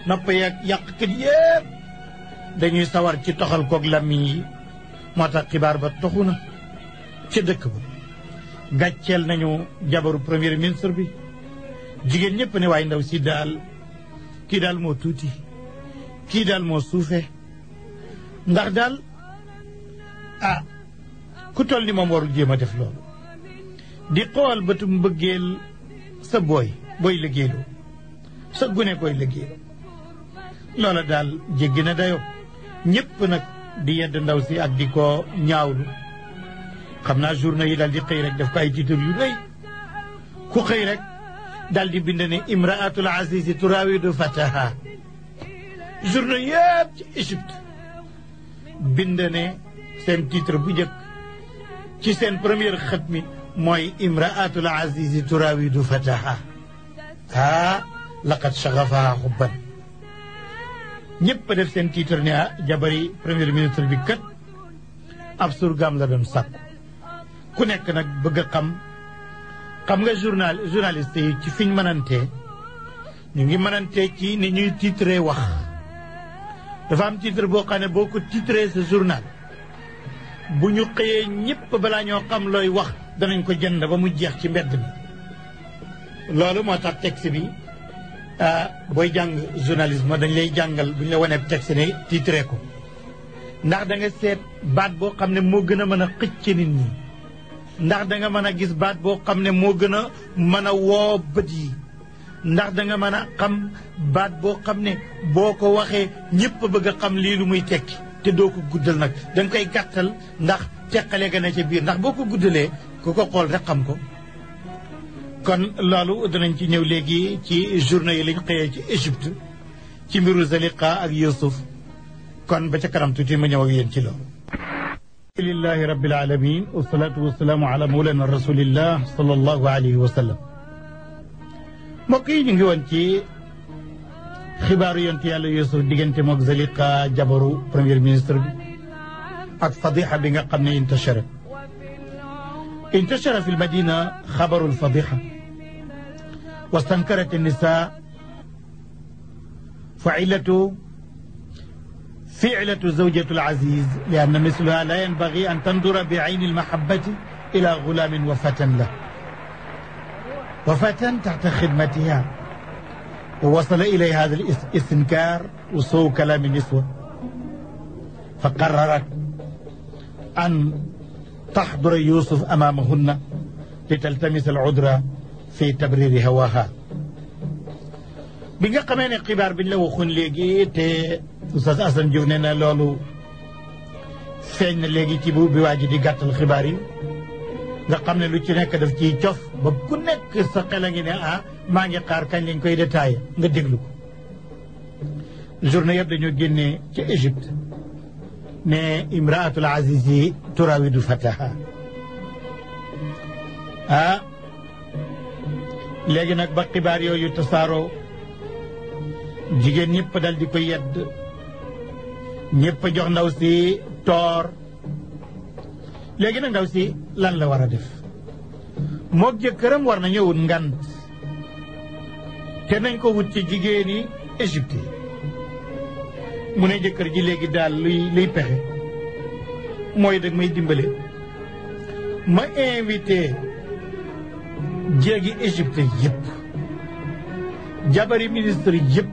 nopp yeeg yàqkat yëpp dañuy sawar ci toxal koog làmmiñ yi moo tax xibaar ba toxu na ca dëkk ba gàcceel nañu jabaru premier ministre bi jigéen ñëpp ne waaye ndaw si daal kii daal moo tuuti kii daal moo suufe ndax daal ku toll ni moom warul jéem a def loolu di xool bëtum mbëggeel sa booy liggéeyloo sa gune koy liggéeyloo loola daal jéggi na dayo ñëpp nag di yedd ndaw si ak di ko ñaawlu xam naa journée yi daal di xëy rek def ko ay titre yu rëy ku xëy rek daal di bind ne imraatul azizi turawidu fataha journée yëpp ci Égypte bind ne seen titre bu njëkk ci seen première xët mi mooy imraatul azizi turawidu fataha laqad shagafaha xubban ñëpp a def seen titre ne jabari premier ministre bi kat ab surgaam la doon sàkku ku nekk nag bëgg a xam nga journaliste yi ci fiñ mënantee ñu ngi mënantee ci ni ñuy titré wax dafa am titre boo xam ne boo ko titré sa journal bu ñu xëyee ñëpp balaa ñoo xam looy wax danañ ko jënd ba mu jeex ci mbedd mi loolu moo tax texte bi booy jàng journalisme dañ lay jàngal bu ñu la wanee texte ne titré ko ndax da nga seet baat boo xam ne moo gën a mën a xëcc nit ñi ndax da nga mën a gis baat boo xam ne moo gën a mën a woo bët yi ndax da nga mën a xam baat boo xam ne boo ko waxee ñëpp a bëgg a xam lii lu muy tekki te doo ko guddal nag da nga koy gàttal ndax teqale ga ne ca biir ndax boo ko guddalee ku ko xool rek xam ko. kon loolu danañ ci ñëw léegi ci journée yi lañ xëyee ci Égypte ci mbiru Zaliqa ak Yuusuf kon ba ca kanam tuuti ma ñëw ak yéen ci loolu. alhamdulillahi rabbil alamin wasalaatu wasalaamu ala mawlana rasulillah sallallahu alayhi wa sallam. mbokk yi ñu ngi woon ci xibaaru yonent yàlla Yuusuf diggante moog Zaliqa jabaru premier ministre bi ak fadixa bi nga xam ne intashara fi lmadina xabaru lfadixa واستنكرت النساء فعلة زوجة العزيز لأن مثلها لا ينبغي أن تنظر بعين المحبة إلى غلام وفتى له وفتى تحت خدمتها ووصل إليه هذا الاستنكار وسوء كلام النسوة فقررت أن تحضر يوسف أمامهن لتلتمس العذر في تبرير هواها bi nga xamee ne xibaar bi ñu la waxoon léegi te Oustaz Assane Diouf nee na loolu feeñ na léegi ci bu bi waa ji di gàttal xibaar yi nga xam ne lu ci nekk daf ciy cof ba ku nekk sa xel a ngi ne maa ngi xaar kañ lañ koy détaillé nga déglu ko journée yëpp dañoo génnee ci Égypte ne imraatul azizi turawidu fataha léegi nag ba xibaar yooyu tasaaroo jigéen ñëpp dal di ko yedd ñëpp jox ndaw si toor léegi nag ndaw si lan la war a def moog jëkkëram war nañu wut ngant te nañ ko wut ci jigéeni Égypte mu ne jëkkër ji léegi daal luy pexe mooy dag may dimbale ma invité jéegi Égypte yëpp jabari ministre yëpp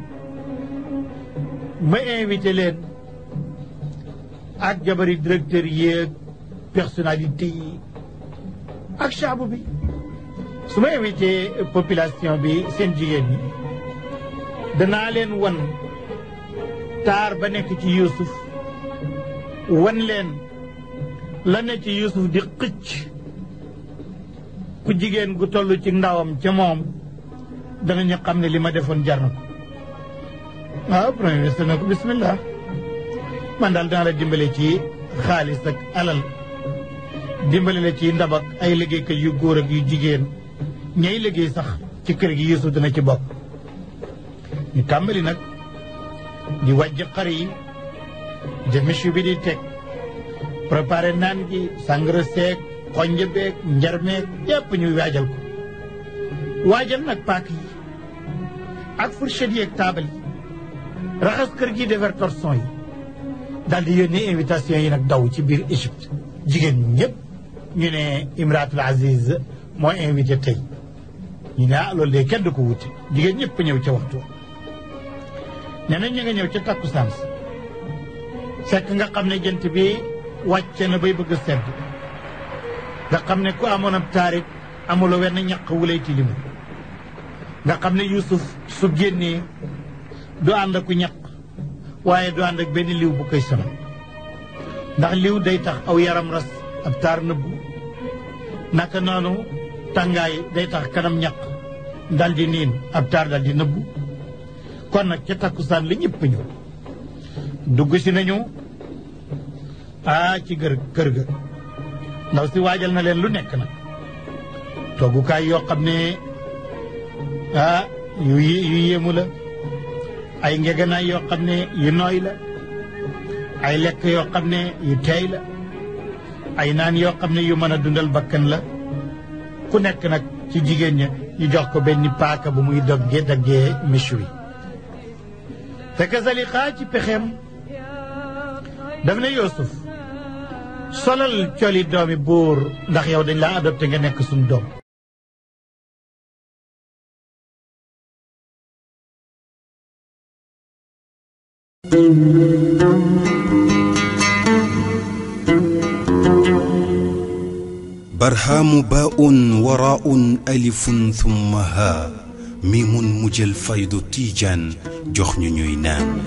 ma invité leen ak jabari directeur yéeg personnalité yi ak chaabu bi su ma invité population bi seen jigéen ñi danaa leen wan taar ba nekk ci Yuusuf wan leen la ne ci Yuusuf di xëcc ku jigéen gu toll ci ndawam ca moom danañu xam ne li ma defoon jar na ko waaw premier ministre na ko bismillah man daal dana la dimbale ci xaalis ak alal dimbale la ci ndab ak ay liggéeykat yu góor ak yu jigéen ñay liggéey sax ci kër gi Yuusuf dana ci bokk ñu tàmbali nag di wàjj xar yi jëmichu bi di teg préparé naan gi sangara seeg xonj beeg njarmeeg yépp ñuy waajal ko waajal nag paak yi ak fourchette yi ak taabal yi raxas kër gi defar torson yi daal di yónnee invitation yi nag daw ci biir Égypte jigéen ñëpp ñu ne Imratul Aziz moo invité tey ñu ne loolu de kenn du ko wuti jigéen ñëpp ñëw ca waxtu nee na ñu nga ñëw ca takkusaan si fekk nga xam ne jant bi wàcce na bay bëgg a sedd nga xam ne ku amoon ab taarit amuloo wenn ñaq wulay tilimu nga xam ne Yuusuf su génnee du ànd ak ku ñaq waaye du ànd ak benn liw bu koy sonal ndax liw day tax aw yaram ras ab taar nëbbu naka noonu tàngaay day tax kanam ñaq dal di niin ab taar dal di nëbbu kon nag ca takkusaan la ñëpp ñëw dugg si nañu ci kër ga ndaw si waajal na leen lu nekk nag toggukaay yoo xam ne yu yéemu la ay ngeganaay yoo xam ne yu nooy la ay lekk yoo xam ne yu teey la ay naan yoo xam ne yu mën a dundal bakkan la ku nekk nag ci jigéen ña ñu jox ko benn paaka bu muy daggee michu yi fekk Zaliqa ci pexeem daf ne Yuusuf solal coli doomi buur ndax yow dañ laa adopté nga nekk suñu doom برهام باء وراء ألف ثم ها ميم مجل فيض تيجان جخن نام